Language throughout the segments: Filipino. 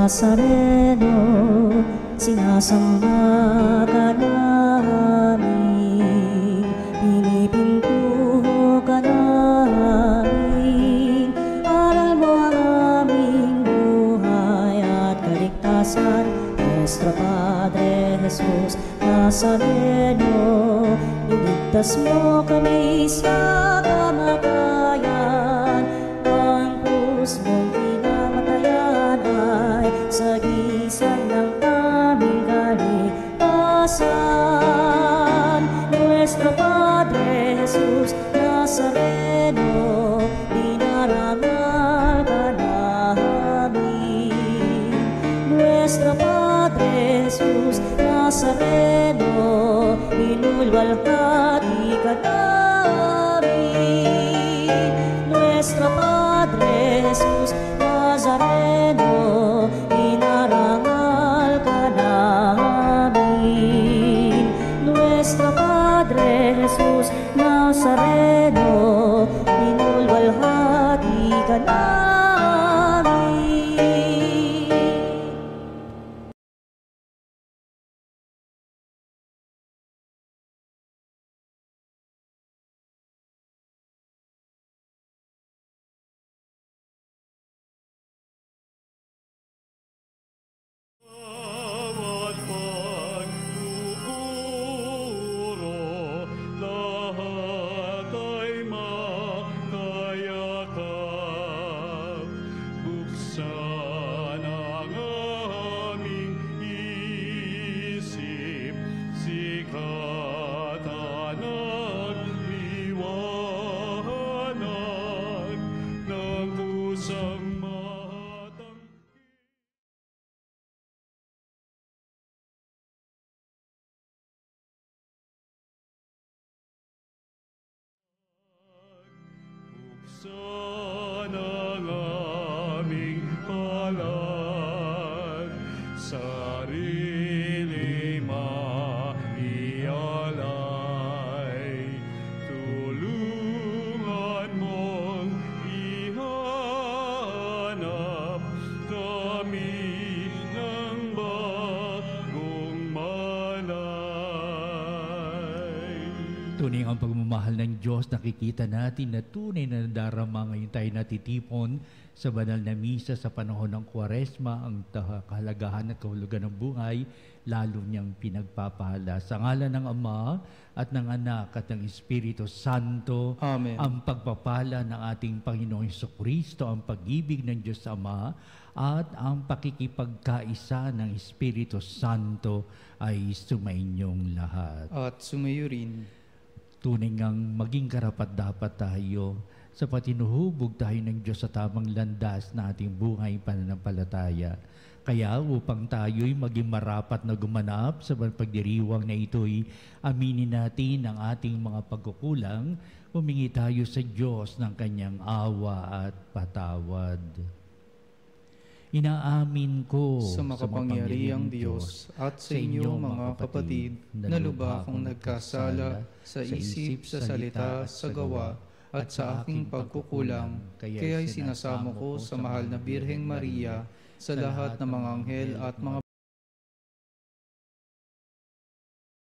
Nazareno, sinasamba ka namin, pinipintuho ka namin, aral mo ang aming buhay at kaligtasan. Nuestro Padre Jesus Nazareno, iligtas mo kami sa kamatayan, ang krus mong pinamatayan ay sagisag ng aming kaligtasan. Nuestro Padre Jesus Nazareno, dinarangal ka namin. Nuestro Padre Jesus Nazareno, inulwalhati ka namin. Nuestro Padre Jesus Nazareno, inarangal ka namin. Nuestro Padre Jesus Nazareno, inulwalhati ka namin. Buksan ang aming palad, sarili maialay. Tulungan mong ihanap kami ng bagong malay. Tunay ang pagmamahal ng Diyos, nakikita natin na tunay na nadarama ngayon tayo natitipon sa banal na misa sa panahon ng Kwaresma, ang kahalagahan at kahulugan ng buhay, lalo niyang pinagpapahala. Sa ngalan ng Ama at ng Anak at ng Espiritu Santo, Amen. Ang pagpapala ng ating Panginoong Jesucristo, ang pag-ibig ng Diyos Ama, at ang pakikipagkaisa ng Espiritu Santo ay sumainyong lahat. At sumayo rin. Tunay ngang maging karapat-dapat tayo sa patinuhubog tayo ng Diyos sa tamang landas na ating buhay pananampalataya. Kaya upang tayo'y maging marapat na gumanap sa pagdiriwang na ito'y aminin natin ang ating mga pagkukulang, humingi tayo sa Diyos ng kanyang awa at patawad. Inaamin ko Sa makapangyarihang Diyos at sa inyo mga kapatid, na lubha akong nagkasala sa isip, sa salita, sa gawa, at sa aking pagkukulang. Kaya'y sinasamo ko sa mahal na Birheng Maria, sa lahat ng mga anghel at mga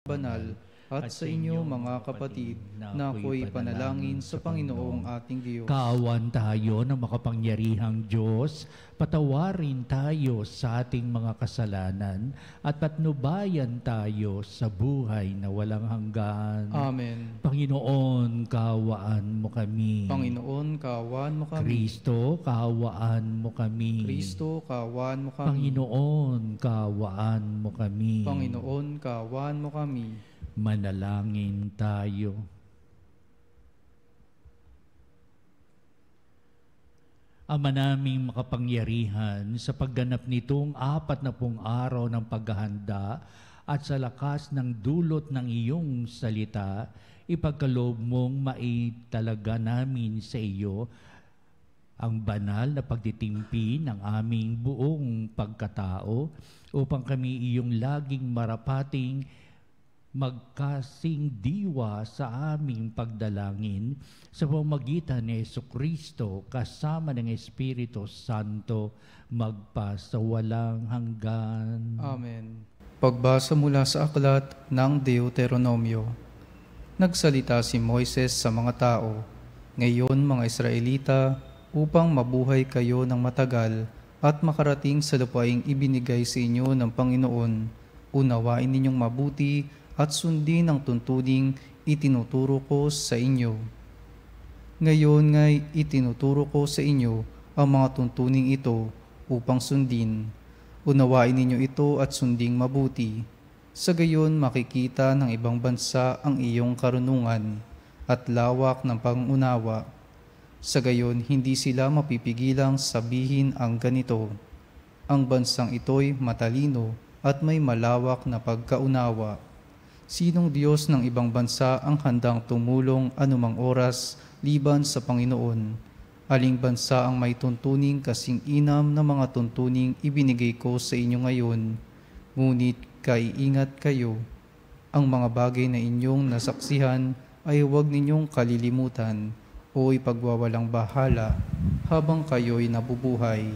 banal, at sa inyo mga kapatid, na ako'y panalangin sa Panginoong ating Diyos. Kaawan tayo ng makapangyarihang Diyos, patawarin tayo sa ating mga kasalanan, at patnubayan tayo sa buhay na walang hanggan. Amen. Panginoon, kaawaan mo kami. Panginoon, kaawaan mo kami. Kristo, kaawaan mo kami. Kristo, kaawaan mo kami. Panginoon, kaawaan mo kami. Panginoon, kaawaan mo kami. Manalangin tayo. Ama naming makapangyarihan, sa pagganap nitong 40 araw ng paghahanda at sa lakas ng dulot ng iyong salita, ipagkaloob mong maitalaga namin sa iyo ang banal na pagtitimpi ng aming buong pagkatao upang kami iyong laging marapating magkasing diwa sa aming pagdalangin sa pamamagitan ni Jesucristo kasama ng Espiritu Santo magpasawalang hanggan. Amen. Pagbasa mula sa aklat ng Deuteronomio. Nagsalita si Moises sa mga tao, "Ngayon mga Israelita, upang mabuhay kayo ng matagal at makarating sa lupaing ibinigay sa inyo ng Panginoon, unawain ninyong mabuti at sundin ang tuntuning itinuturo ko sa inyo. Ngayon nga'y itinuturo ko sa inyo ang mga tuntuning ito upang sundin. Unawain ninyo ito at sunding mabuti. Sa gayon makikita ng ibang bansa ang iyong karunungan at lawak ng pangunawa. Sa gayon hindi sila mapipigilang sabihin ang ganito, ang bansang ito'y matalino at may malawak na pagkaunawa. Sinong Diyos ng ibang bansa ang handang tumulong anumang oras liban sa Panginoon? Aling bansa ang may tuntuning kasing inam na mga tuntuning ibinigay ko sa inyo ngayon? Ngunit kaiingat kayo. Ang mga bagay na inyong nasaksihan ay huwag ninyong kalilimutan o ipagwawalang bahala habang kayo'y nabubuhay.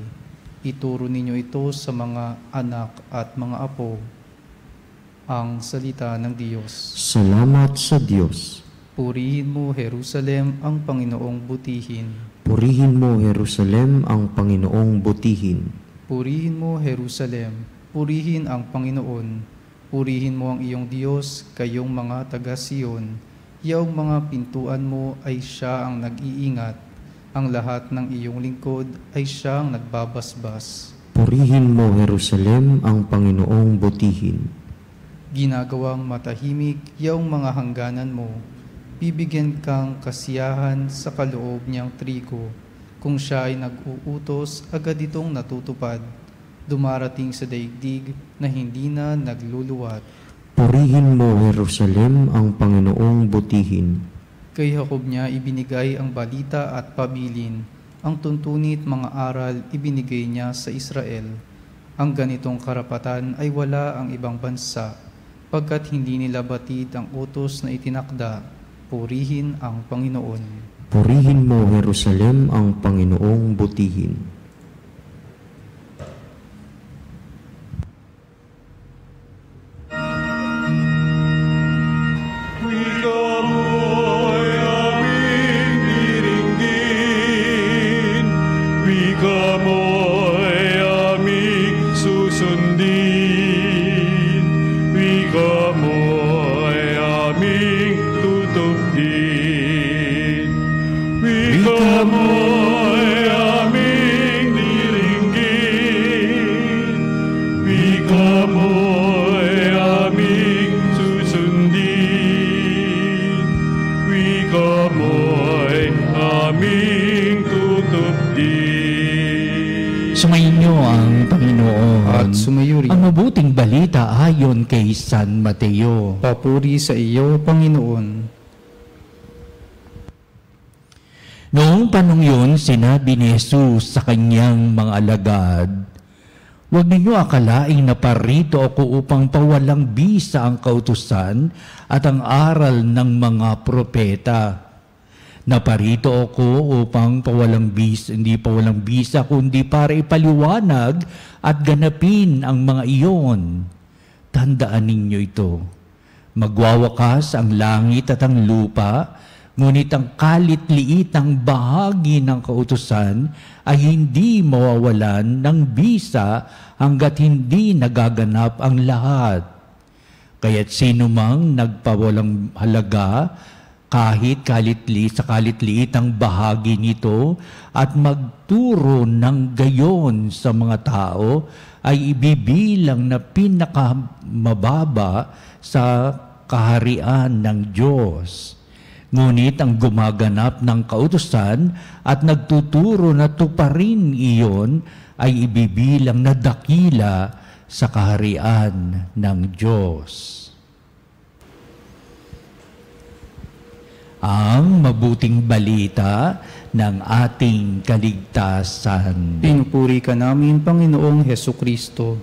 Ituro ninyo ito sa mga anak at mga apo." Ang salita ng Diyos. Salamat sa Diyos. Purihin mo, Jerusalem, ang Panginoong butihin. Purihin mo, Jerusalem, ang Panginoong butihin. Purihin mo, Jerusalem, purihin ang Panginoon. Purihin mo ang iyong Diyos, kayong mga taga-Siyon. Yaong mga pintuan mo ay siya ang nag-iingat. Ang lahat ng iyong lingkod ay siya ang nagbabasbas. Purihin mo, Jerusalem, ang Panginoong butihin. Ginagawang matahimik yaong mga hangganan mo. Bibigyan kang kasiyahan sa kaloob niyang trigo. Kung siya ay nag-uutos, agad itong natutupad. Dumarating sa daigdig na hindi na nagluluwat. Purihin mo, Jerusalem, ang Panginoong butihin. Kay Jacob niya ibinigay ang balita at pabilin. Ang tuntunit mga aral ibinigay niya sa Israel. Ang ganitong karapatan ay wala ang ibang bansa, pagkat hindi nila batid ang utos na itinakda. Purihin ang Panginoon. Purihin mo, Jerusalem, ang Panginoong butihin. Wika mo'y aming diringgin, wika mo'y aming susundin, wika mo'y aming tutupin. Wika mo'y aming diringgin, wika mo'y aming susundin, wika mo'y aming tutupin. Sumayin niyo ang Panginoon. At sumayo rin. Ang mabuting balita ayon kay San Mateo. Papuri sa iyo, Panginoon. Noong panong yun, sinabi ni Jesus sa kanyang mga alagad, "Huwag ninyo akalaing naparito ako upang pawalang bisa ang kautusan at ang aral ng mga propeta. Naparito ako upang pawalang bisa, hindi pawalang bisa, kundi para ipaliwanag at ganapin ang mga iyon. Tandaan ninyo ito. Magwawakas ang langit at ang lupa, ngunit ang kalit-liitang bahagi ng kautusan ay hindi mawawalan ng bisa hanggat hindi nagaganap ang lahat. Kaya't sino mang nagpawalang halaga kahit sa kalit-liitang bahagi nito at magturo ng gayon sa mga tao ay ibibilang na pinakamababa sa kaharian ng Diyos. Ngunit ang gumaganap ng kautusan at nagtuturo na tuparin iyon ay ibibilang na dakila sa kaharian ng Diyos." Ang mabuting balita ng ating kaligtasan. Pinupuri ka namin, Panginoong Hesukristo.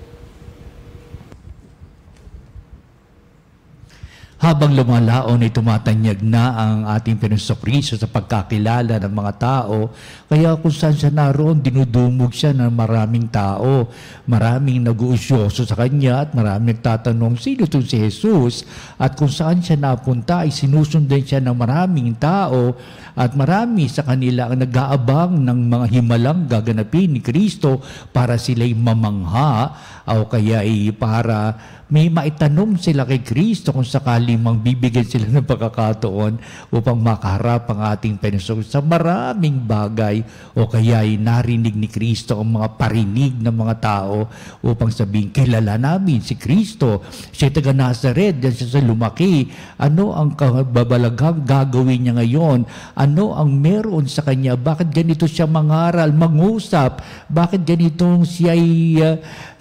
habang lumalaon ay tumatanyag na ang ating Panginoon sa pagkakilala ng mga tao. Kaya kung saan siya naroon, dinudumog siya ng maraming tao. Maraming nag-uusyoso sa kanya at maraming nagtatanong, sino itong si Jesus? At kung saan siya napunta ay sinusundan siya ng maraming tao at marami sa kanila ang nag-aabang ng mga himalang gaganapin ni Kristo para sila'y mamangha o kaya ay para may maitanong sila kay Kristo kung sakali mang bibigyan sila ng pagkakataon upang makaharap ang ating Panginoon sa maraming bagay o kaya ay narinig ni Kristo ang mga parinig ng mga tao upang sabihin, kilala namin si Kristo, siya taga Nazaret, diyan siya sa lumaki. Ano ang kababalaghang gagawin niya ngayon? Ano ang meron sa kanya? Bakit ganito siya mangaral, mangusap? Bakit ganitong siya'y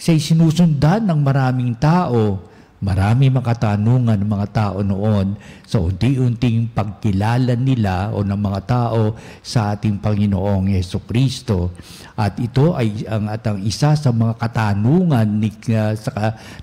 sinusundan ng maraming tao? Marami mga katanungan ng mga tao noon sa unti-unting pagkilala nila o ng mga tao sa ating Panginoong Jesucristo. At ito ay ang isa sa mga katanungan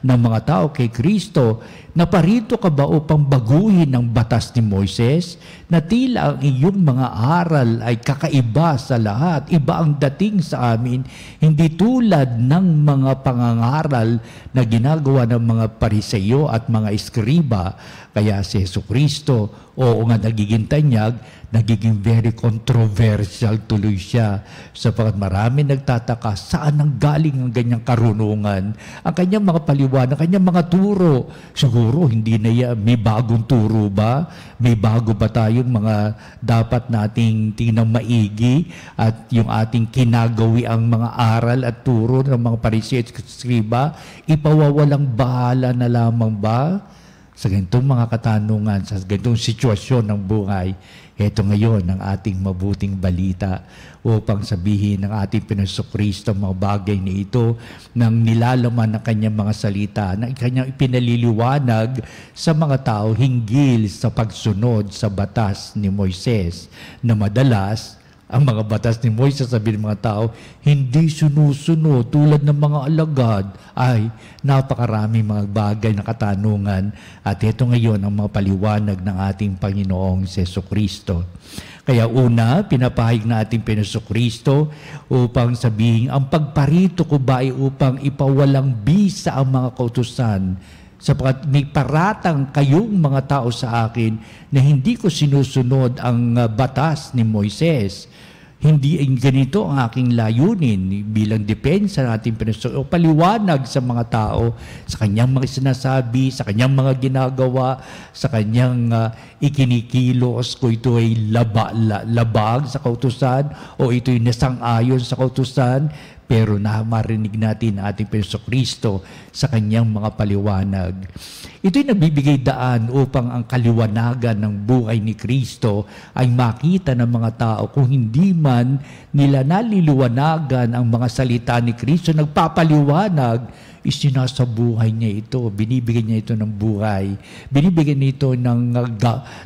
ng mga tao kay Kristo. Naparito ka ba upang baguhin ang batas ni Moises? Na tila ang iyong mga aral ay kakaiba sa lahat. Iba ang dating sa amin, hindi tulad ng mga pangangaral na ginagawa ng mga Pariseyo at mga Eskriba. Kaya si Jesucristo, oo nga nagiging tanyag, nagiging very controversial tuloy siya. Sapagkat marami nagtataka saan ang galing ang ganyang karunungan. Ang kanyang mga paliwanag, ang kanyang mga turo. Siguro hindi na yan, may bagong turo ba? May bago ba tayong mga dapat nating tingnan maigi at yung ating kinagawi ang mga aral at turo ng mga Pariseo at Eskriba? Ipawawalang bahala na lamang ba? Sa ganitong mga katanungan, sa ganitong sitwasyon ng buhay, ito ngayon ang ating mabuting balita upang sabihin ng ating Panginoon Kristo ang mga bagay na ito nang nilalaman ng kanyang mga salita, na kanyang ipinaliliwanag sa mga tao hinggil sa pagsunod sa batas ni Moises, na madalas ang mga batas ni Moises, sabi ng mga tao, hindi sinusunod tulad ng mga alagad. Ay, napakaraming mga bagay na katanungan. At ito ngayon ang mga paliwanag ng ating Panginoong Jesucristo. Kaya una, pinapahayag na ating Panginoong Kristo upang sabihin, ang pagparito ko ba ay upang ipawalang bisa ang mga kautusan, sapagkat may paratang kayong mga tao sa akin na hindi ko sinusunod ang batas ni Moises. Hindi ganito ang aking layunin bilang depensa ng ating Panginoon o paliwanag sa mga tao, sa kanyang mga sinasabi, sa kanyang mga ginagawa, sa kanyang ikinikilos, kung ito ay labag sa kautusan o ito ay nasang-ayon sa kautusan. Pero marinig natin ating Panginoon Kristo sa kanyang mga paliwanag. Ito'y nagbibigay daan upang ang kaliwanagan ng buhay ni Kristo ay makita ng mga tao. Kung hindi man nila naliliwanagan ang mga salita ni Kristo, nagpapaliwanag, isinasabuhay niya ito, binibigyan niya ito ng buhay, binibigyan niya ito ng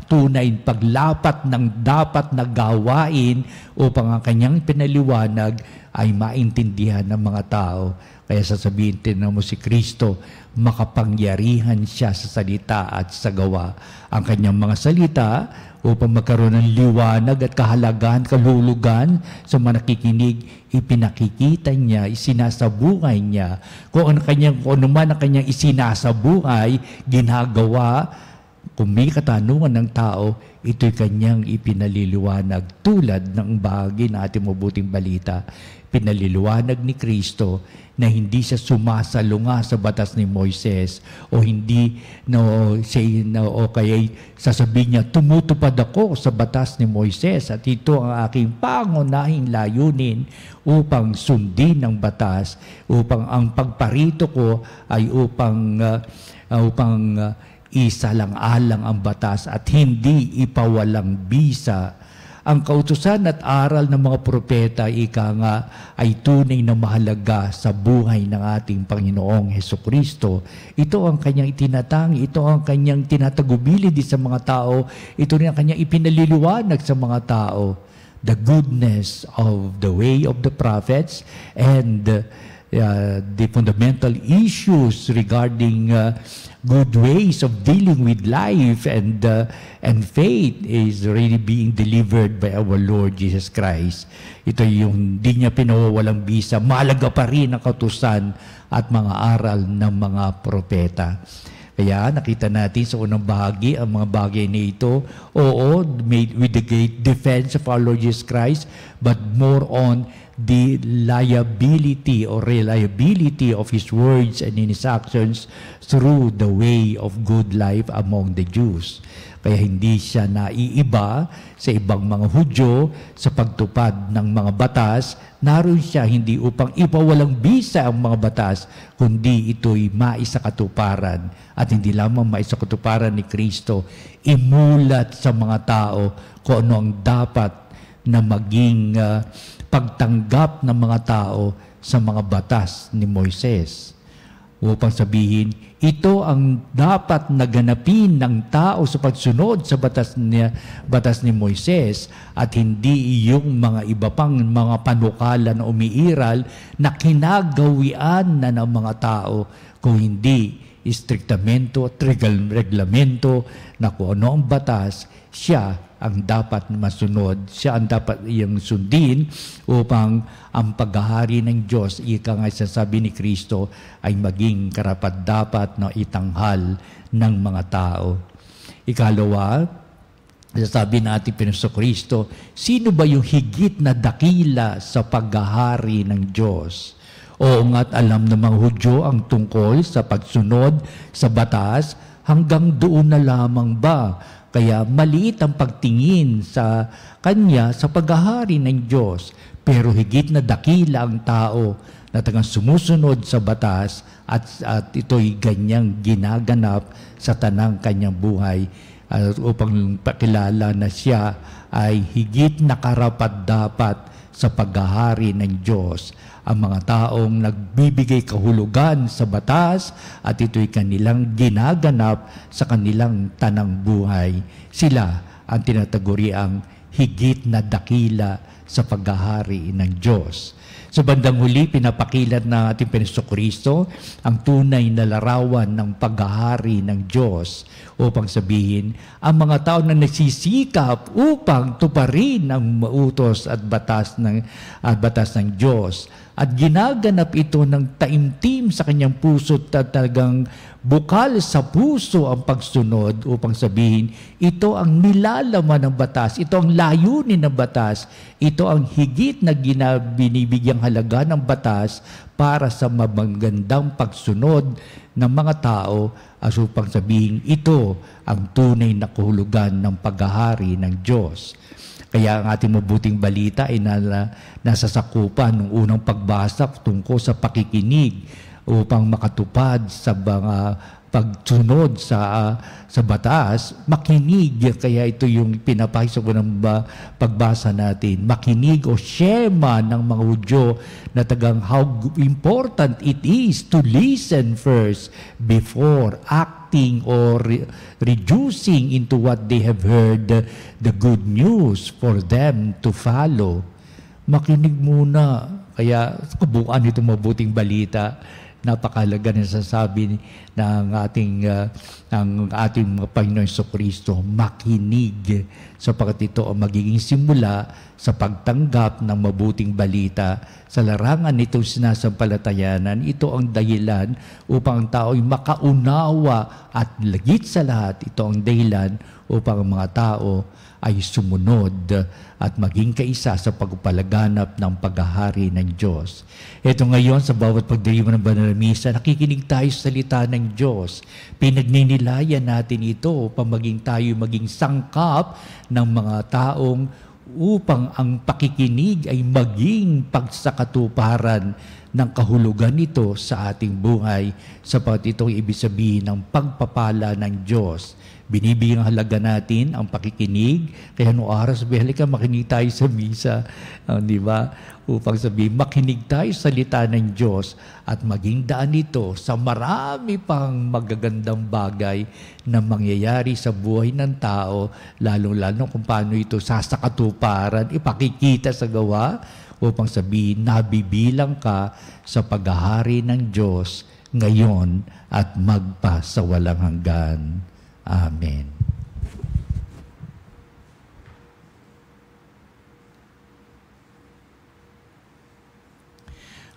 tunay paglapat ng dapat na gawain upang ang kanyang pinaliwanag ay maintindihan ng mga tao. Kaya sasabihin din mo si Kristo, makapangyarihan siya sa salita at sa gawa. Ang kanyang mga salita upang magkaroon ng liwanag at kahalagan, kalulugan sa mga nakikinig, ipinakikita niya, isinasabuhay niya. Kung ano man ang kanyang isinasabuhay, ginagawa, kung may katanungan ng tao, ito'y kanyang ipinaliliwanag tulad ng bahagi na ating mabuting balita. Pinaliliwanag ni Kristo na hindi siya sumasalunga sa batas ni Moises o hindi o kaya sasabihin niya, tumutupad ako sa batas ni Moises at ito ang aking pangunahing layunin upang sundin ang batas, upang ang pagparito ko ay upang isalang-alang ang batas at hindi ipawalang bisa. Ang kautusan at aral ng mga propeta, ika nga, ay tunay na mahalaga sa buhay ng ating Panginoong Jesucristo. Ito ang kanyang itinatangi, ito ang kanyang tinatagubilid sa mga tao, ito rin ang kanyang ipinaliliwanag sa mga tao. The goodness of the way of the prophets and the fundamental issues regarding good ways of dealing with life and faith is really being delivered by our Lord Jesus Christ. Ito yung di niya pinawawalang bisa. Mahalaga pa rin ang kautusan at mga aral ng mga propeta. Kaya nakita natin sa unang bahagi ang mga bagay na ito, made with the great defense of our Lord Jesus Christ, but more on the liability or reliability of His words and in His actions through the way of good life among the Jews. Kaya hindi siya naiiba sa ibang mga Hudyo sa pagtupad ng mga batas. Naroon siya hindi upang ipawalang bisa ang mga batas, kundi ito'y maisakatuparan. At hindi lamang maisakatuparan ni Kristo, imulat sa mga tao kung ano ang dapat na maging pagtanggap ng mga tao sa mga batas ni Moises. Upang sabihin, ito ang dapat naganapin ng tao sa pagsunod sa batas ni Moises at hindi yung mga iba pang mga panukala na umiiral na kinagawian na ng mga tao kung hindi istriktamento at reglamento na kung ano ang batas, siya ang dapat masunod, siya ang dapat iyang sundin upang ang paghahari ng Diyos, ika nga sasabi ni Kristo, ay maging karapat-dapat na itanghal ng mga tao. Ikalawa, sasabi natin Panginoon Kristo, sino ba yung higit na dakila sa paghahari ng Diyos? Oo nga't alam ng mga Hudyo ang tungkol sa pagsunod sa batas, hanggang doon na lamang ba? Kaya maliit ang pagtingin sa Kanya sa paghahari ng Diyos, pero higit na dakila ang tao na tagang sumusunod sa batas at ito'y ganyang ginaganap sa tanang kanyang buhay upang pakilala na siya ay higit na karapat-dapat sa paghahari ng Diyos. Ang mga taong nagbibigay kahulugan sa batas at ito'y kanilang ginaganap sa kanilang tanang buhay. Sila ang tinataguriang higit na dakila sa paghahari ng Diyos. Sa bandang huli, pinapakilat ng ating Panginoon Kristo ang tunay na larawan ng paghahari ng Diyos upang sabihin, ang mga tao na nagsisikap upang tuparin ang utos at batas ng Diyos at ginaganap ito ng taimtim sa kanyang puso at talagang bukal sa puso ang pagsunod upang sabihin, ito ang nilalaman ng batas, ito ang layunin ng batas, ito ang higit na binibigyang halaga ng batas para sa magandang pagsunod ng mga tao as upang sabihin, ito ang tunay na kahulugan ng paghahari ng Diyos. Kaya ang ating mabuting balita ay nasa sakupan ng unang pagbasa tungkol sa pakikinig upang makatupad sa mga pagsunod sa batas, makinig. Kaya ito yung pinapahisa ko ng pagbasa natin. Makinig o shema ng mga Hudyo na tagang how important it is to listen first before acting or reducing into what they have heard the good news for them to follow. Makinig muna. Kaya kabuuan itong mabuting balita, napakahalaga na sasabi ng ating Panginoon Kristo, makinig, sapagkat ito ang magiging simula sa pagtanggap ng mabuting balita. Sa larangan nitong sinasampalatayanan, ito ang dahilan upang ang tao ay makaunawa at lagit sa lahat, ito ang dahilan upang ang mga tao ay sumunod at maging kaisa sa pagpapalaganap ng paghahari ng Diyos. Ito ngayon, sa bawat pagdiriwang ng banal na misa, nakikinig tayo sa salita ng Diyos. Pinagninilayan natin ito upang maging sangkap ng mga taong upang ang pakikinig ay maging pagsakatuparan ng kahulugan nito sa ating buhay, sapagkat ito ay ibig sabihin ng pagpapala ng Diyos. Binibigyan halaga natin ang pakikinig, kaya noong oras, halika makinig tayo sa misa, di ba? Upang sabihin, makinig tayo sa salita ng Diyos at maging daan ito sa marami pang magagandang bagay na mangyayari sa buhay ng tao, lalo-lalo kung paano ito sasakatuparan, ipakikita sa gawa, upang sabihin, nabibilang ka sa paghahari ng Diyos ngayon at magpa sa walang hanggan. Amen.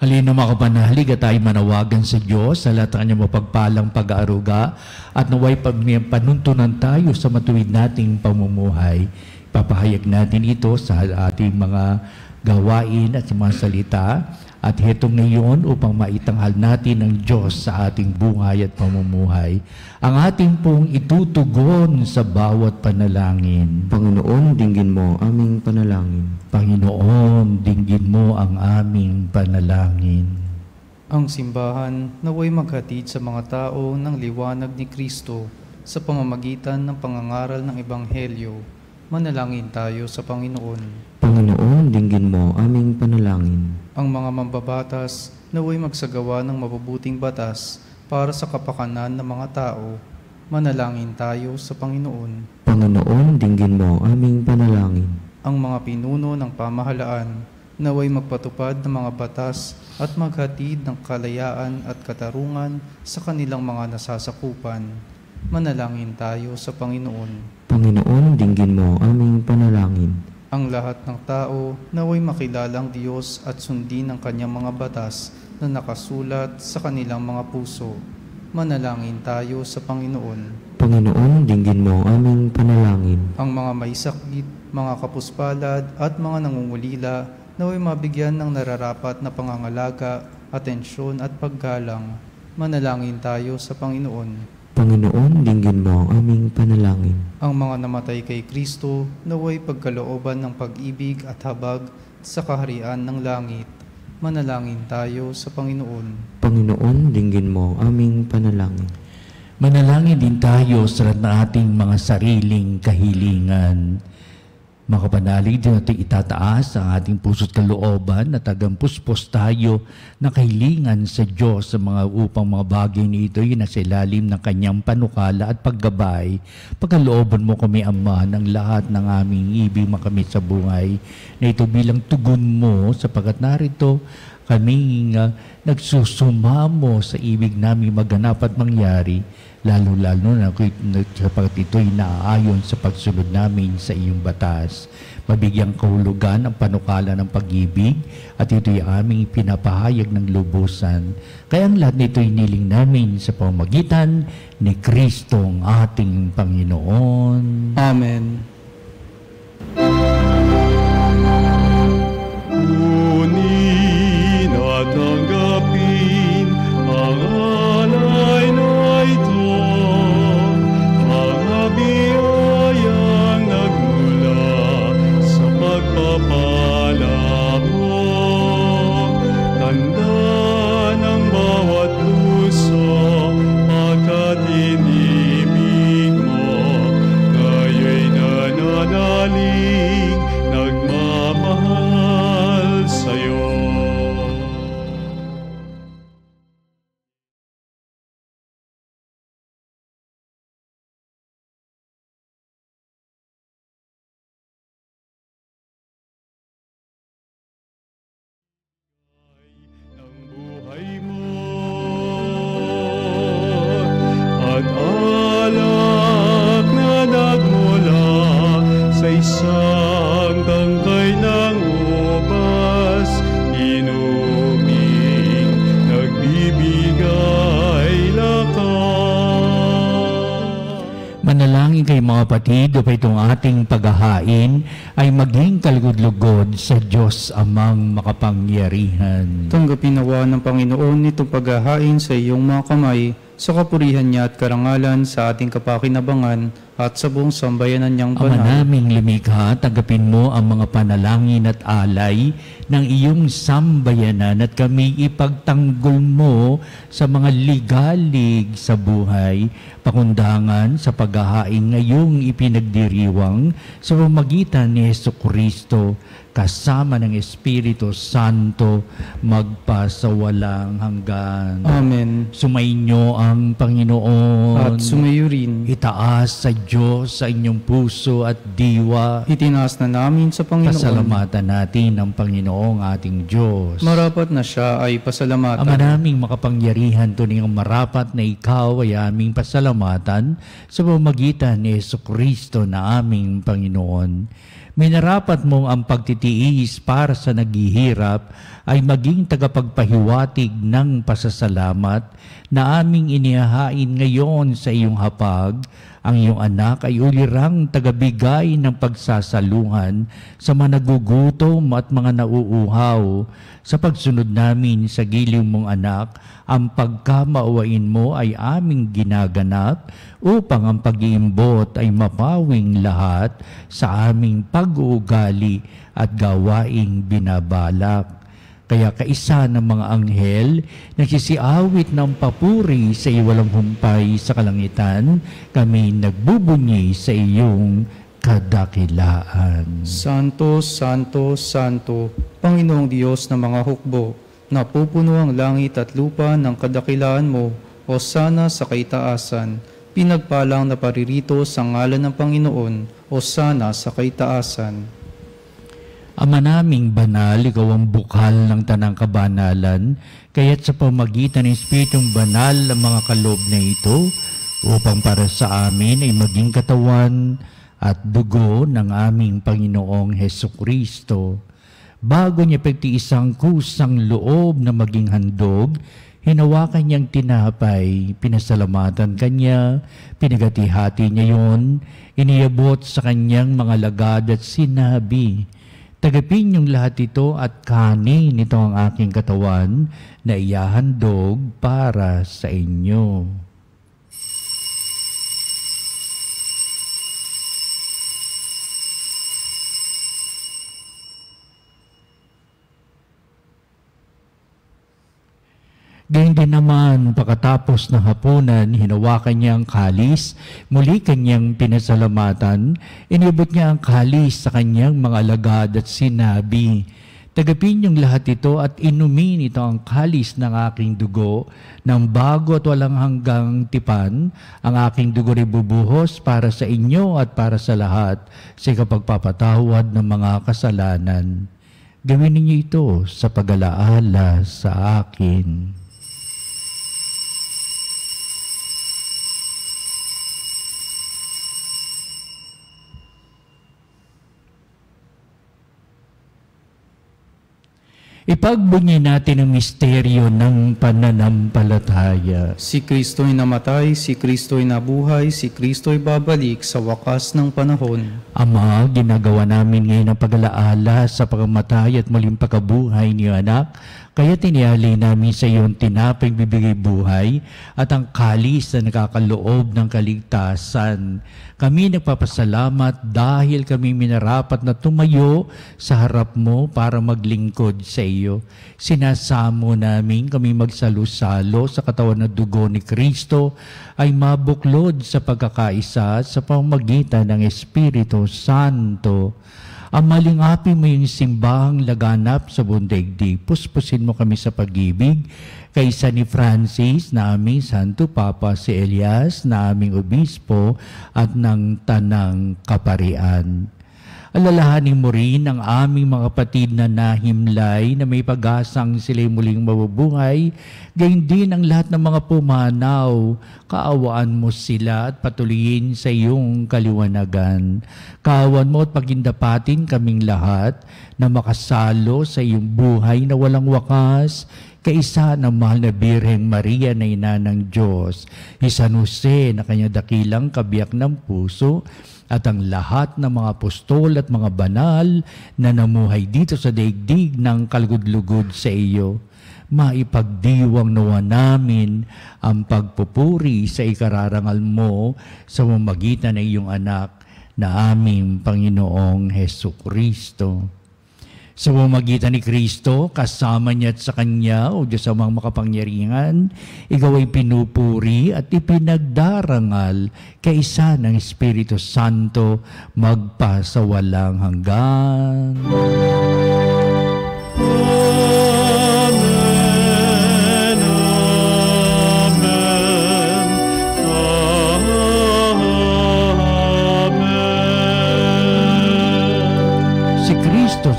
Halina mga kapanalig at tayo manawagan sa Diyos sa lahat ng kanyang mapagpalang pag-aaruga at naway panuntunan tayo sa matuwid nating pamumuhay. Papahayag natin ito sa ating mga gawain at sa mga salita at heto ngayon upang maitanghal natin ng Diyos sa ating buhay at pamumuhay. Ang ating pong itutugon sa bawat panalangin. Panginoon, dinggin mo ang aming panalangin. Panginoon, dinggin mo ang aming panalangin. Ang simbahan naway maghatid sa mga tao ng liwanag ni Kristo sa pamamagitan ng pangangaral ng Ebanghelyo. Manalangin tayo sa Panginoon. Panginoon, dinggin mo aming panalangin. Ang mga mambabatas naway magsagawa ng mabubuting batas para sa kapakanan ng mga tao. Manalangin tayo sa Panginoon. Panginoon, dinggin mo aming panalangin. Ang mga pinuno ng pamahalaan naway magpatupad ng mga batas at maghatid ng kalayaan at katarungan sa kanilang mga nasasakupan. Manalangin tayo sa Panginoon. Panginoon, dinggin mo aming panalangin. Ang lahat ng tao naway makilalang Diyos at sundin ang kanyang mga batas na nakasulat sa kanilang mga puso. Manalangin tayo sa Panginoon. Panginoon, dinggin mo aming panalangin. Ang mga may sakit, mga kapuspalad at mga nangungulila naway mabigyan ng nararapat na pangangalaga, atensyon at paggalang. Manalangin tayo sa Panginoon. Panginoon, dinggin mo aming panalangin. Ang mga namatay kay Kristo naway pagkalooban ng pag-ibig at habag sa kaharian ng langit. Manalangin tayo sa Panginoon. Panginoon, dinggin mo aming panalangin. Manalangin din tayo sa ating mga sariling kahilingan. Mga kapanalig, din natin itataas ang ating puso't kalooban at tagampuspos tayo na kahilingan sa Diyos sa mga upang mga bagay nito yung nasa ilalim ng kanyang panukala at paggabay. Pagkalooban mo kami, Ama, ng lahat ng aming ibig makamit sa buhay na ito bilang tugon mo sapagkat narito kaming nagsusumamo sa ibig namin maganap at mangyari, lalo-lalo na sapagkat ito'y naaayon sa pagsunod namin sa iyong batas. Mabigyang kahulugan ang panukala ng pag-ibig at ito'y aming pinapahayag ng lubusan. Kaya ang lahat nito'y niling namin sa pamamagitan ni Kristong ating Panginoon. Amen. Kunin at tanggapin ang alay na ito, mga biyayang nagmula sa pagpapala mo. Tanda ng bawat puso, pagkat inibig mo, ngayon nananalig, nagmamahal sa'yo. Ng buhay mo at alak na nagmula sa isang tangkay ng ubas, inuming nagbibigay lakas. Manalangin kay mga kapatid upang itong ating paghahain ay maging kalugod-lugod sa Diyos amang makapangyarihan. Tanggapin nawa ng Panginoon itong paghahain sa iyong mga kamay sa kapurihan niya at karangalan sa ating kapakinabangan at sa buong sambayanan niyang Ama banal. naming lumikha, tanggapin mo ang mga panalangin at alay ng iyong sambayanan at kami ipagtanggol mo sa mga ligalig sa buhay, pakundangan sa paghahain ngayong ipinagdiriwang sa pamamagitan ni Jesucristo kasama ng Espiritu Santo magpasawalang hanggan. Amen. Sumainyo ang Panginoon. At sumayo rin. Itaas sa Diyos sa inyong puso at diwa. Itinaas na namin sa Panginoon. Pasalamatan natin ang Panginoong ating Diyos. Marapat na siya ay pasalamatan. Ama naming makapangyarihan, tunay ang marapat na ikaw ay aming pasalamatan sa pamamagitan ni Jesucristo na aming Panginoon. Minarapat mo ang pagtitiis para sa naghihirap ay maging tagapagpahiwatig ng pasasalamat na aming inihahain ngayon sa iyong hapag. Ang iyong anak ay ulirang tagabigay ng pagsasaluhan sa mga nagugutom at mga nauuhaw. Sa pagsunod namin sa giliw mong anak, ang pagkamauwain mo ay aming ginaganap upang ang pag-iimbot ay mapawing lahat sa aming pag-uugali at gawaing binabalak. Kaya kaisa ng mga anghel, nagsisiawit ng papuri sa iwalang humpay sa kalangitan, kami nagbubunyi sa iyong kadakilaan. Santo, Santo, Santo, Panginoong Diyos ng mga hukbo, napupuno ang langit at lupa ng kadakilaan mo, o sana sa kaitaasan. Pinagpalang na paririto sa ngalan ng Panginoon, o sana sa kaitaasan. Ama naming banal, ikaw ang bukal ng tanang kabanalan, kaya't sa pamagitan ng Espiritong Banal ang mga kaloob na ito, upang para sa amin ay maging katawan at dugo ng aming Panginoong Hesukristo. Bago niya pagtiisang kusang loob na maging handog, hinawakan niyang tinapay, pinasalamatan kanya, pinagati-hati niya yon, iniabot sa kanyang mga lagad at sinabi, "Tagapin niyong lahat ito at kanin, ito ang aking katawan na iyahandog para sa inyo." Gayun din naman, pagkatapos ng hapunan, hinawakan niya ang kalis, muli kanyang pinasalamatan, inibot niya ang kalis sa kanyang mga alagad at sinabi, "Tagapin niyong lahat ito at inumin ito ang kalis ng aking dugo, ng bago at walang hanggang tipan, ang aking dugo rin bubuhos para sa inyo at para sa lahat, sa kapagpapatawad ng mga kasalanan. Gawin ninyo ito sa pag-alaala sa akin." Ipagbunyi natin ang misteryo ng pananampalataya. Si Kristo'y namatay, si Kristo'y nabuhay, si Kristo'y babalik sa wakas ng panahon. Ama, ginagawa namin ngayon ang pag-alaala sa pagkamatay at muling pagkabuhay ni anak, kaya tiniali namin sa iyo ang tinapay bibigay buhay at ang kalis na nakakaloob ng kaligtasan. Kami nagpapasalamat dahil kami minarapat na tumayo sa harap mo para maglingkod sa iyo. Sinasamo namin kami magsalo-salo sa katawan ng dugo ni Kristo ay mabuklod sa pagkakaisa sa pamamagitan ng Espiritu Santo. Ang malingapi mo yung simbahang laganap sa buong daigdig. Puspusin mo kami sa pag-ibig. Kaisa ni Francis na aming Santo Papa, si Elias na aming Obispo at ng Tanang Kaparian. Alalahanin mo rin ang aming mga kapatid na nahimlay na may pag-asang sila'y muling mabubuhay, gayon din ang lahat ng mga pumanaw. Kaawaan mo sila at patuloyin sa iyong kaliwanagan. Kaawan mo at pagindapatin kaming lahat na makasalo sa iyong buhay na walang wakas, kaisa ng mahal na Birheng Maria na ina ng Diyos, si San Jose na kanyang dakilang kabiyak ng puso, at ang lahat ng mga apostol at mga banal na namuhay dito sa daigdig ng kalugod-lugod sa iyo. Maipagdiwang nawa namin ang pagpupuri sa ikararangal mo sa pamamagitan ng iyong anak na aming Panginoong Hesukristo. Sa pamamagitan ni Kristo, kasama niya at sa Kanya, o Diyos amang makapangyarihan, ikaw ay pinupuri at ipinagdarangal kaisa ng Espiritu Santo magpasawalang hanggan. Amen.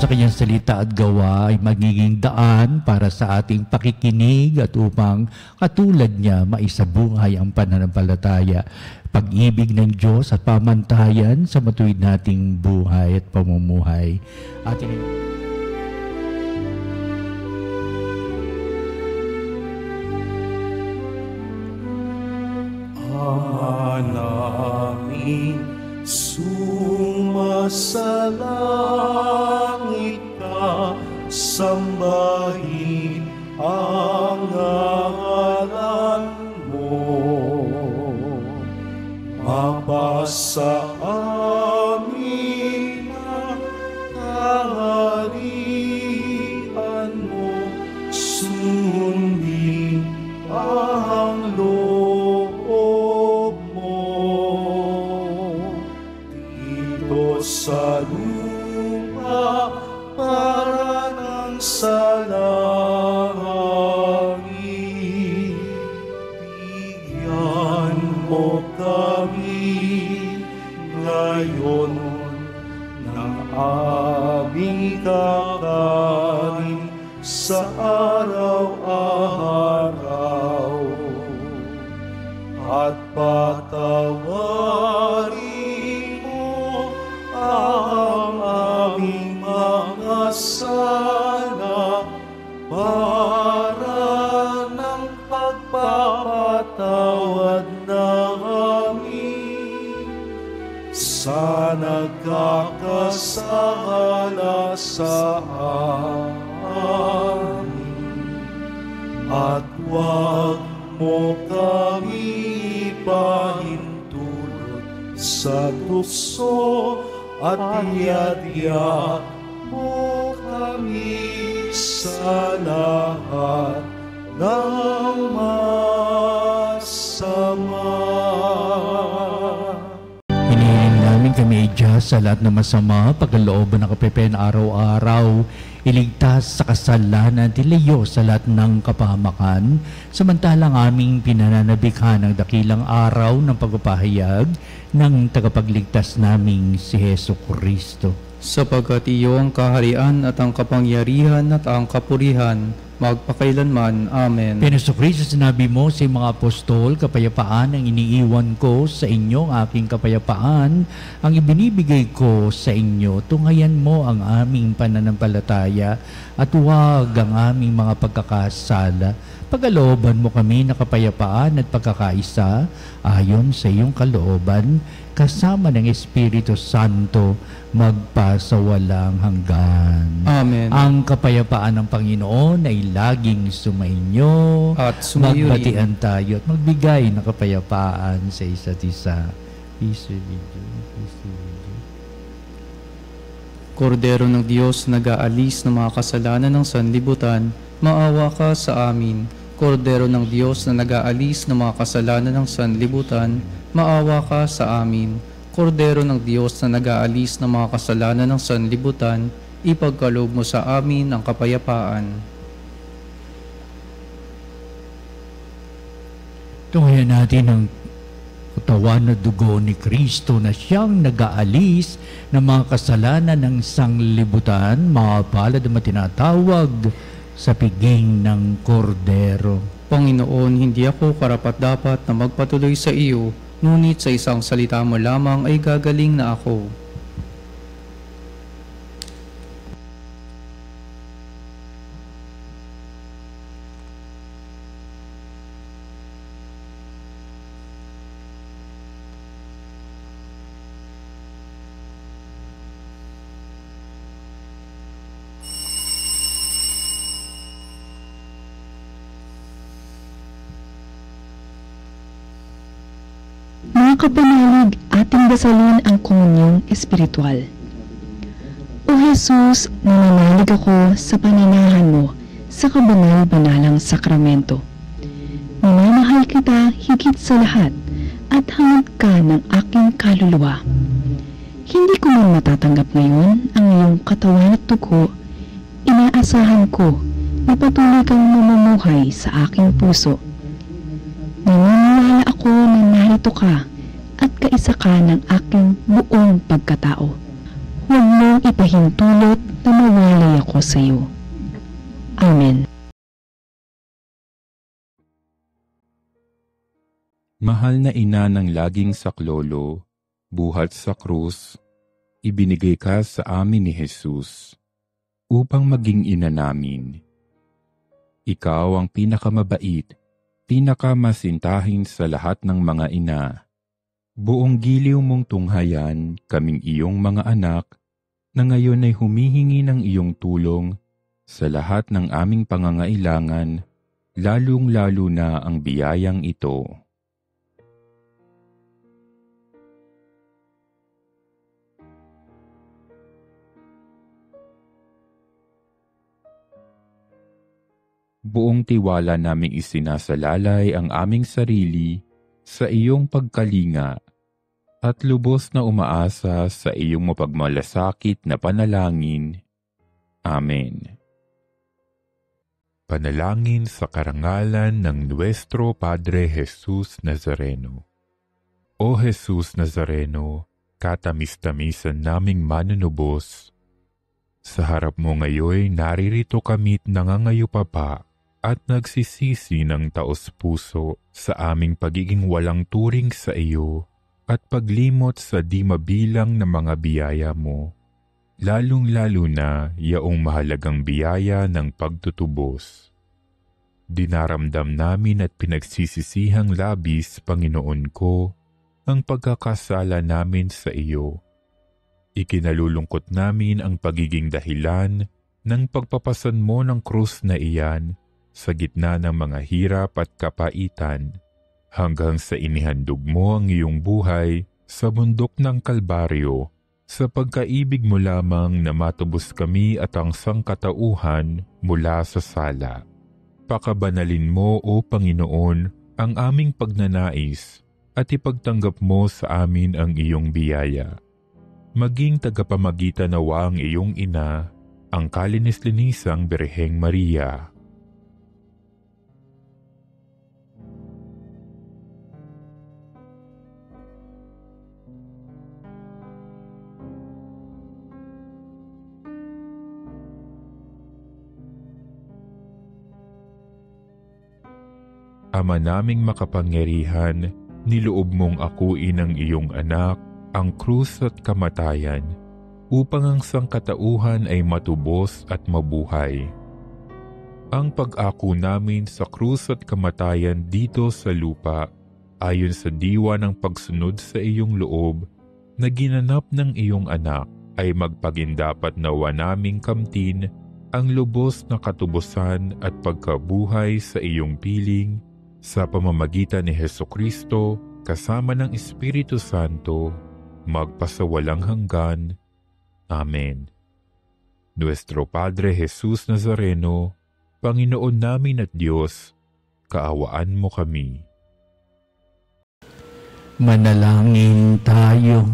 sa kanyang salita at gawa ay magiging daan para sa ating pakikinig at upang katulad niya maisabuhay ang pananampalataya, pag-ibig ng Diyos at pamantayan sa matuwid nating buhay at pamumuhay. Ating namin sumasalangit ka, sambahin ang ngalan mo. Mapasa amin ang kaharian mo, sundin ang loob mo. Dito sa lupa para ng sa langit, bigyan mo kami ngayon ng aming kakanin sa araw-araw, at patawarin mo ang aming mga sala para ng pagpapatawad namin sa nagkakasala sa amin, at huwag mo kami ipahintulot sa tukso, at iadya mo kami sa lahat ng masama. hinihiling namin kami, Diyos, sa lahat ng masama, pagkalooban ng kapepen araw-araw, iligtas sa kasalanan, tilayo sa lahat ng kapahamakan, samantalang aming pinananabikhan ang dakilang araw ng pagpapahayag ng tagapagligtas naming si Hesu Kristo. Sapagkat iyo ang kaharian at ang kapangyarihan at ang kapurihan, magpakailanman. Amen. Hesu Kristo, sinabi mo sa mga apostol, kapayapaan ang iniiwan ko sa inyo, ang aking kapayapaan ang ibinibigay ko sa inyo. Tunghayan mo ang aming pananampalataya at huwag ang aming mga pagkakasala. Pagkalooban mo kami na kapayapaan at pagkakaisa ayon sa iyong kalooban, kasama ng Espiritu Santo, magpasawalang hanggan. Amen. Ang kapayapaan ng Panginoon ay laging sumainyo. At sumayo rin. Magbatian tayo at magbigay ng kapayapaan sa isa't isa. Peace be with you. Peace be with you. Kordero ng Diyos, nag-aalis ng mga kasalanan ng sanlibutan, maawa ka sa amin. Kordero ng Diyos na nag-aalis ng mga kasalanan ng sanlibutan, maawa ka sa amin. Kordero ng Diyos na nag-aalis ng mga kasalanan ng sanlibutan, ipagkaloob mo sa amin ang kapayapaan. Tunghayan natin ang katawan na dugo ni Kristo na siyang nag-aalis ng mga kasalanan ng sanglibutan, mga palad na tinatawag sa piging ng kordero. Panginoon, hindi ako karapat-dapat na magpatuloy sa iyo, ngunit sa isang salita mo lamang ay gagaling na ako. Mga kapanalig, ating dasalin ang komunyong espiritual. O Jesus, nananalig ako sa pananahan mo sa kabanal-banalang sakramento. Minamahal kita higit sa lahat at hangad ka ng aking kaluluwa. Hindi ko man matatanggap ngayon ang iyong katawan at dugo, inaasahan ko na patuloy kang mamumuhay sa aking puso. Naniniwala ako na narito ka at kaisa ka ng aking buong pagkatao. Huwag mong ipahintulot na mawalay ako sa iyo. Amen. Mahal na ina ng laging saklolo, buhat sa krus, ibinigay ka sa amin ni Jesus upang maging ina namin. Ikaw ang pinakamabait, pinakamasintahin sa lahat ng mga ina. Buong giliw mong tunghayan kaming iyong mga anak na ngayon ay humihingi ng iyong tulong sa lahat ng aming pangangailangan, lalong-lalo na ang biyayang ito. Buong tiwala naming isinasalalay ang aming sarili sa iyong pagkalinga at lubos na umaasa sa iyong mapagmalasakit na panalangin. Amen. Panalangin sa karangalan ng Nuestro Padre Jesus Nazareno. O Jesus Nazareno, katamis-tamisan naming manunubos, sa harap mo ngayon naririto kami't nangangayupapa at nagsisisi ng taos-puso sa aming pagiging walang turing sa iyo at paglimot sa di mabilang na mga biyaya mo, lalong-lalo na yaong mahalagang biyaya ng pagtutubos. Dinaramdam namin at pinagsisisihang labis, Panginoon ko, ang pagkakasala namin sa iyo. Ikinalulungkot namin ang pagiging dahilan ng pagpapasan mo ng krus na iyan sa gitna ng mga hirap at kapaitan, hanggang sa inihandog mo ang iyong buhay sa bundok ng Kalbaryo, sa pagkaibig mo lamang na matubos kami at ang sangkatauhan mula sa sala. Pakabanalin mo, O Panginoon, ang aming pagnanais at ipagtanggap mo sa amin ang iyong biyaya. Maging tagapamagitan nawa ang iyong ina, ang kalinis-linisang Birheng Maria. Ama naming makapangyarihan, niloob mong akuin ang iyong anak, ang krus at kamatayan, upang ang sangkatauhan ay matubos at mabuhay. Ang pag-ako namin sa krus at kamatayan dito sa lupa, ayon sa diwa ng pagsunod sa iyong loob, na ginanap ng iyong anak, ay magpagindapat nawa naming kamtin ang lubos na katubusan at pagkabuhay sa iyong piling, sa pamamagitan ni Hesukristo, kasama ng Espiritu Santo, magpasawalang hanggan. Amen. Nuestro Padre Jesus Nazareno, Panginoon namin at Diyos, kaawaan mo kami. Manalangin tayo.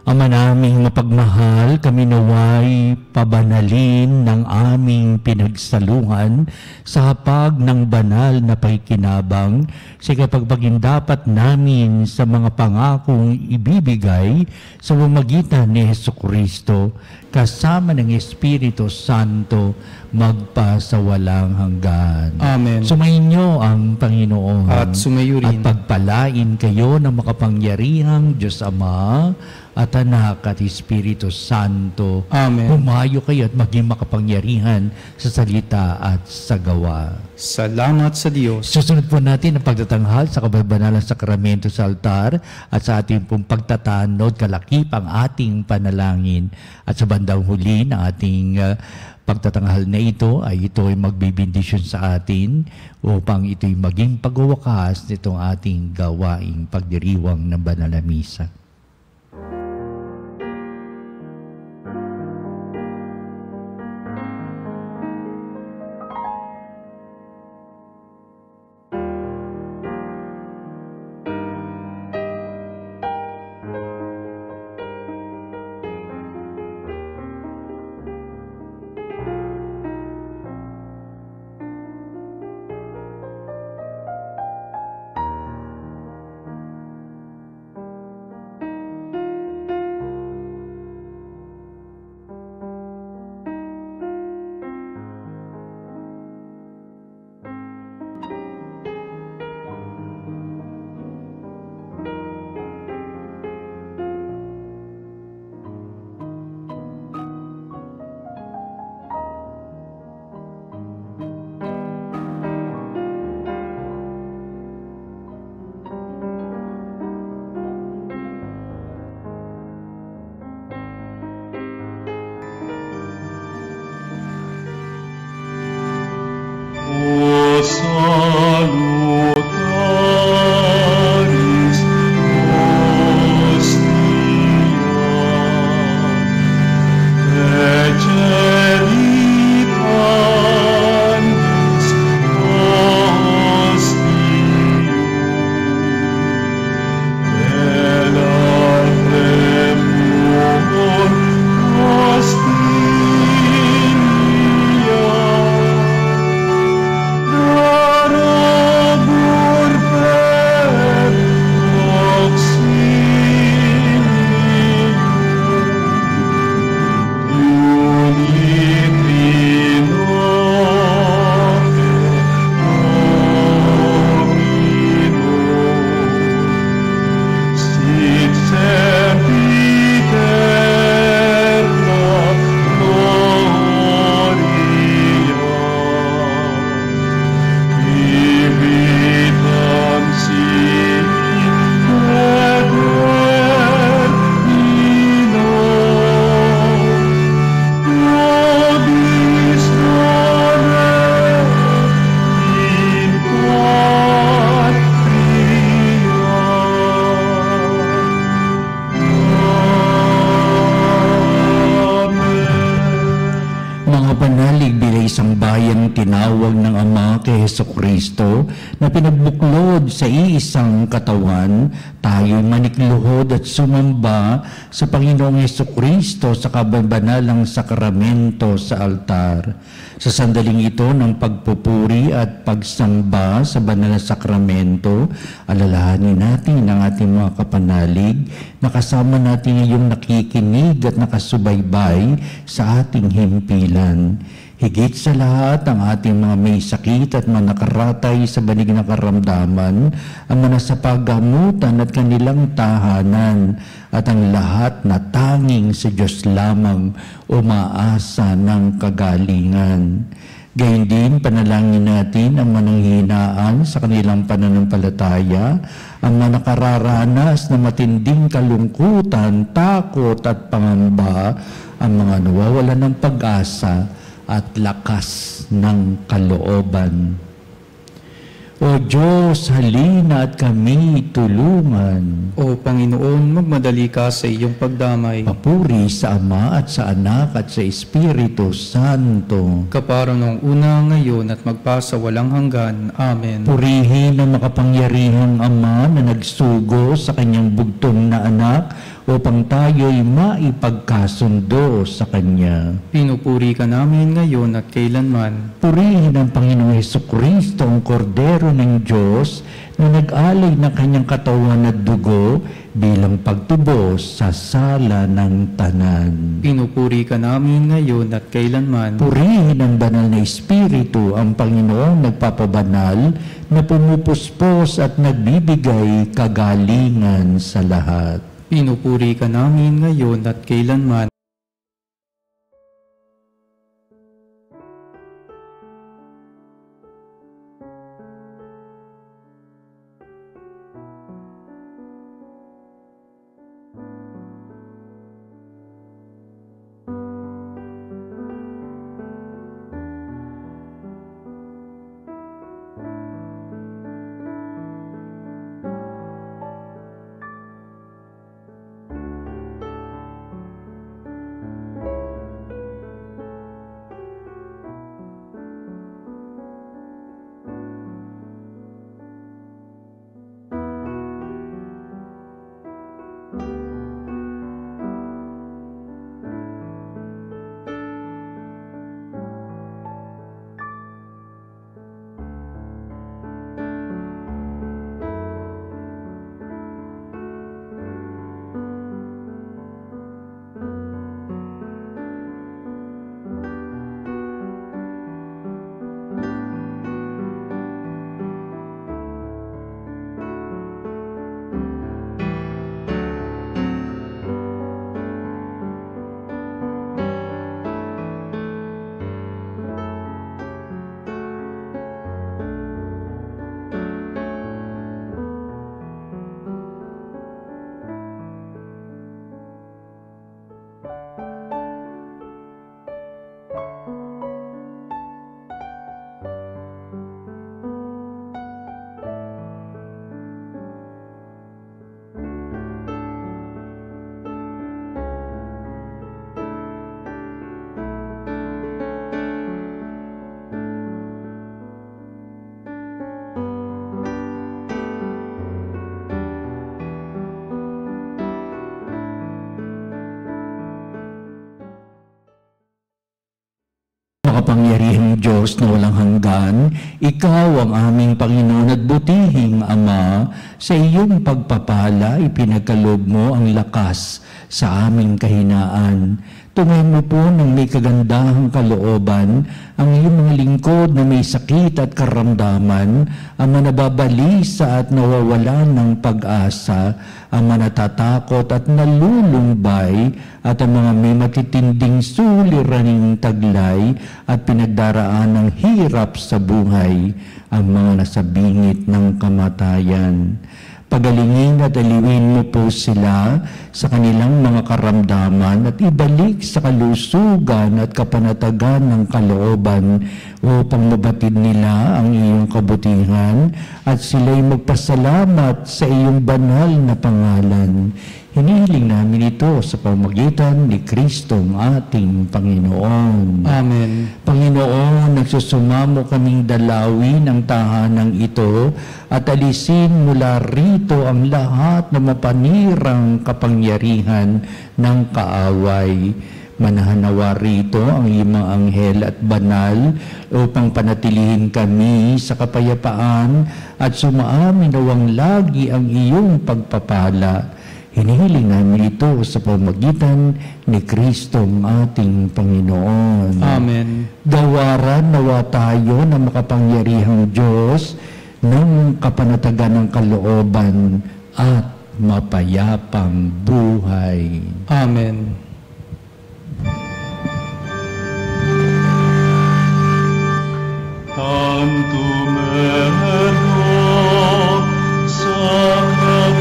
Ama naming mapagmahal, kami naway pabanalin ng aming pinagsalungan sa hapag ng banal na pakikinabang sa kapagpagindapat namin sa mga pangakong ibibigay sa pamamagitan ni Hesukristo kasama ng Espiritu Santo magpasawalang hanggan. Amen. Sumainyo ang Panginoon At sumayo rin. at pagpalain kayo ng makapangyarihang Diyos Ama at Anak at Espiritu Santo. Amen. Humayo kayo at maging makapangyarihan sa salita at sa gawa. Salamat sa Diyos. Susunod po natin ang pagtatanghal sa kabanalang sakramento sa altar at sa ating pong pagtatanod kalakip ang ating panalangin. At sa bandang huli ng ating pagtatanghal na ito ay magbibindisyon sa atin upang ito'y maging pagwawakas nitong ating gawaing pagdiriwang ng banal na misa. Kristo na pinagbuklod sa iisang katawan, tayo'y manikluhod at sumamba sa Panginoong Jesucristo sa kabanalang sakramento sa altar. Sa sandaling ito ng pagpupuri at pagsamba sa banal na sakramento, alalahanin natin ang ating mga kapanalig na kasama natin ngayong nakikinig at nakasubaybay sa ating himpilan. Higit sa lahat, ang ating mga may sakit at mga nakaratay sa banig na karamdaman, ang mga sa paggamutan at kanilang tahanan, at ang lahat na tanging sa Diyos lamang umaasa ng kagalingan. Gayun din, panalangin natin ang mananghinaan sa kanilang pananampalataya, ang mga nakararanas na matinding kalungkutan, takot at pangamba, ang mga nawawalan ng pag-asa at lakas ng kalooban. O Diyos, halina at kami tulungan. O Panginoon, magmadali ka sa iyong pagdamay. Papuri sa Ama at sa Anak at sa Espiritu Santo. Kapara noong una, ngayon at magpasa walang hanggan. Amen. Purihin ang makapangyarihang Ama na nagsugo sa kanyang bugtong na anak upang tayo'y maipagkasundo sa Kanya. Pinupuri ka namin ngayon at kailanman. Purihin ang Panginoong Jesucristo, ang Kordero ng Diyos, na nag-alay ng kanyang katawan at dugo bilang pagtubos sa sala ng tanan. Pinupuri ka namin ngayon at kailanman. Purihin ang banal na Espiritu, ang Panginoong nagpapabanal, na pumupuspos at nagbibigay kagalingan sa lahat. Pinupuri ka namin ngayon at kailanman. Makapangyarihang Diyos na walang hanggan, Ikaw ang aming Panginoon at butihing Ama, sa iyong pagpapala ipinagkaloob mo ang lakas sa aming kahinaan. Tungayin mo po ng may kagandahang kalooban ang iyong mga lingkod na may sakit at karamdaman, ang manababalisa at nawawalan ng pag-asa, ang manatatakot at nalulumbay, at ang mga may matitinding suliraning taglay at pinagdaraan ng hirap sa buhay, ang mga nasabingit ng kamatayan. Pagalingin at aliwin mo po sila sa kanilang mga karamdaman at ibalik sa kalusugan at kapanatagan ng kalooban upang mabatid nila ang iyong kabutihan at sila'y magpasalamat sa iyong banal na pangalan. Hinihiling namin ito sa pamamagitan ni Kristong ating Panginoon. Amen. Panginoon, nagsusumamo kaming dalawin ang tahanang ito at alisin mula rito ang lahat na mapanirang kapangyarihan ng kaaway. Manahanawa rito ang iyong anghel at banal upang panatilihin kami sa kapayapaan at sumaamin nawang lagi ang iyong pagpapala. Hinihiling namin ito sa pamamagitan ni Kristong ating Panginoon. Amen. Gawaran nawa tayo ng makapangyarihang Diyos ng kapanatagan ng kalooban at mapayapang buhay. Amen. Tantum ergo sacramentum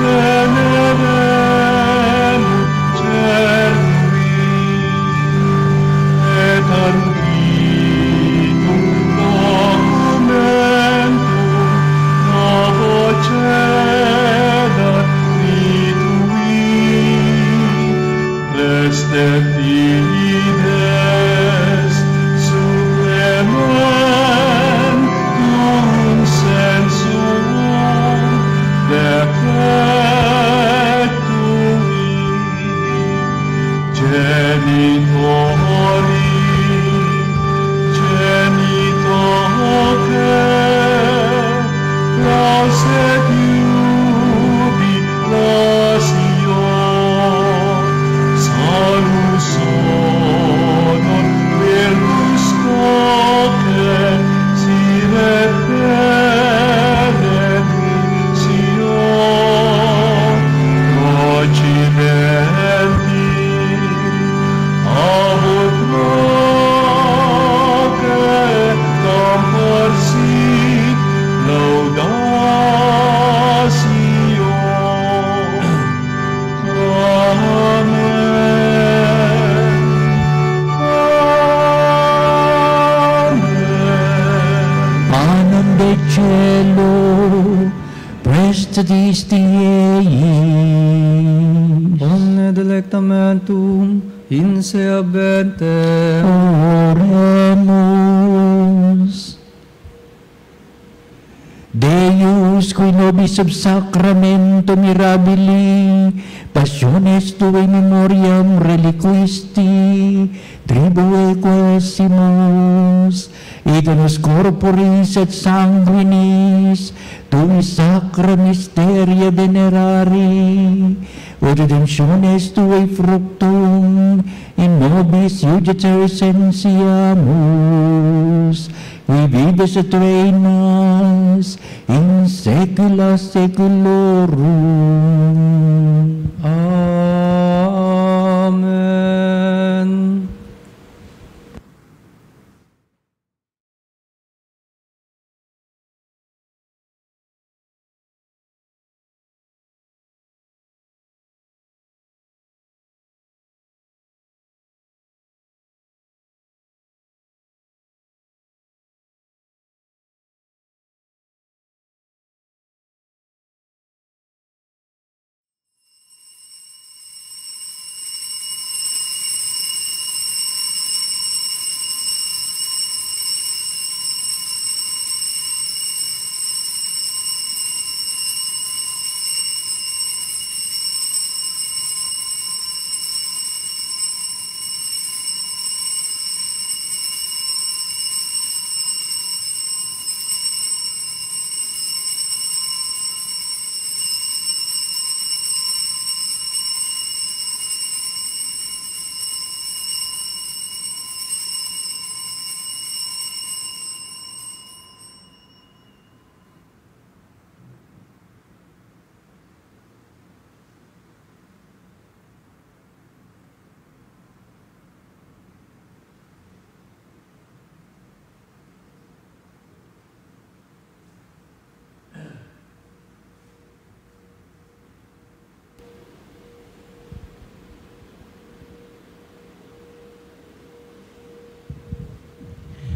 venerem cerui et antitum documentum novo cedat vitui preste fides supremum sensum defectui genitori genitoque lauset jubilatio salus honor virtus coque sine benedictio procedenti abut proque comporsit laudatio. Amen. Manum de cielo, presta disti eis. Omne delectamentum in se abentem. Oremus. Deus, qui nobis sub sacramento mirabili, passiones tuae memoriam reliquisti, tribue quesimus, et nos corporis et sanguinis, tui sacra mysteria venerari, ut redemptiones tuae fructum, in nobis iudice essentiamus, qui vives et reinas in saecula saeculorum. Amen.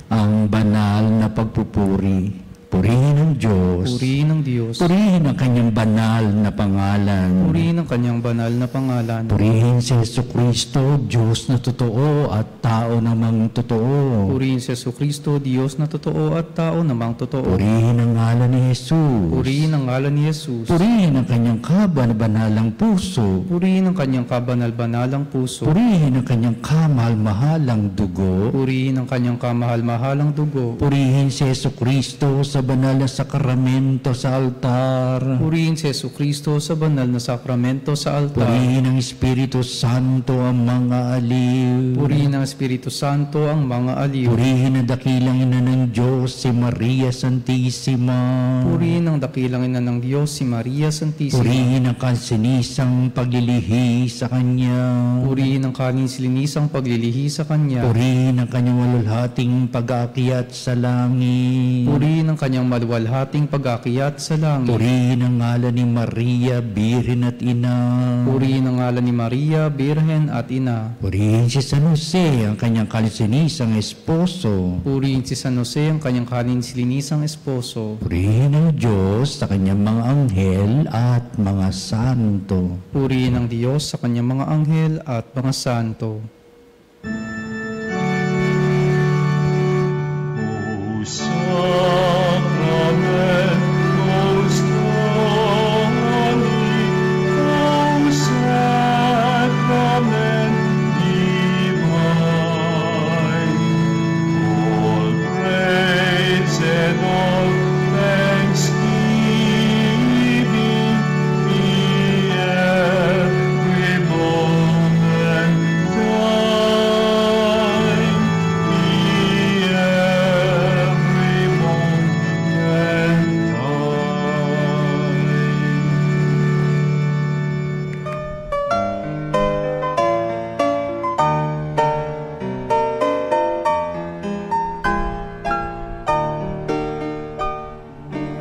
Ang banal na pagpupuri Purihin ang Diyos. Purihin ang Diyos. Purihin ang kanyang banal na pangalan. Purihin ang kanyang banal na pangalan. Purihin si Jesucristo, Diyos na totoo at tao namang totoo. Purihin si Jesucristo, Diyos na totoo at tao namang totoo. Purihin ang ngalan ni Jesus. Purihin ang ngalan ni Jesus. Purihin ang kanyang kaban-banalang puso. Purihin ang kanyang kabanal-banalang puso. Purihin ang kanyang kamahal-mahalang dugo. Purihin ang kanyang kamahal-mahalang dugo. Purihin si Jesucristo sa banal na sakramento sa altar. Purihin si Jesucristo sa banal na sakramento sa altar. Purihin ng Espiritu Santo ang mga aliw. Purihin ng Espiritu Santo ang mga aliw. Purihin ang dakilang ina ng Diyos, si Maria Santissima. Purihin ang dakilang ina ng Diyos, si Maria Santissima. Purihin ang kansinisang paglilihi sa Kanya. Purihin ang kanisinisang paglilihi sa Kanya. Purihin ang kanyang walulhating pag-aakyat sa langit. Purihin ang kanyang maluwalhating pag-aakyat sa langit. Purihin ang ngalan ni Maria, Birhen at Ina. Purihin ang ngalan ni Maria, Birhen at Ina. Purihin si San Jose, ang kanyang kansinisang esposo. Purihin si San Jose, ang kanyang kanisinisang esposo. Purihin ang Diyos sa kanyang mga anghel at mga santo. Purihin ang Diyos sa kanyang mga anghel at mga santo.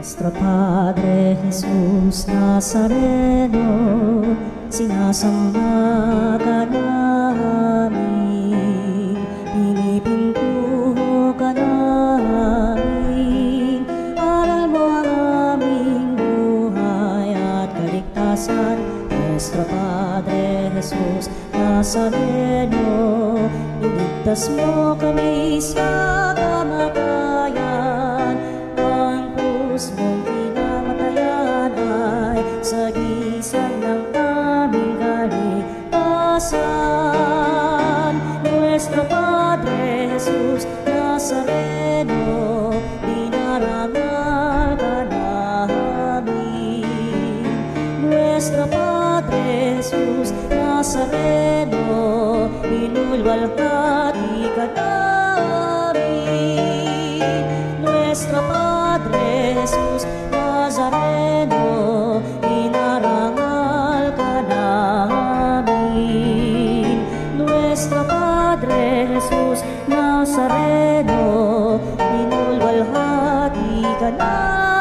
Nuestro Padre Jesus Nazareno, sinasamba ka namin, pinipintuho ka namin, aral mo ang aming buhay at kaligtasan. Nuestro Padre Jesus Nazareno, iligtas mo kami sa kamatayan, ang krus mong pinamatayan ay sagisag ng aming kaligtasan. Nuestro Padre Jesus Nazareno, dinarangal ka namin. Nuestro Padre Jesus Nazareno, inulwalhati ka namin. Nuestro Padre Jesus Nazareno, inarangal ka namin. Nuestro Padre Jesus Nazareno, inulwalhati ka namin.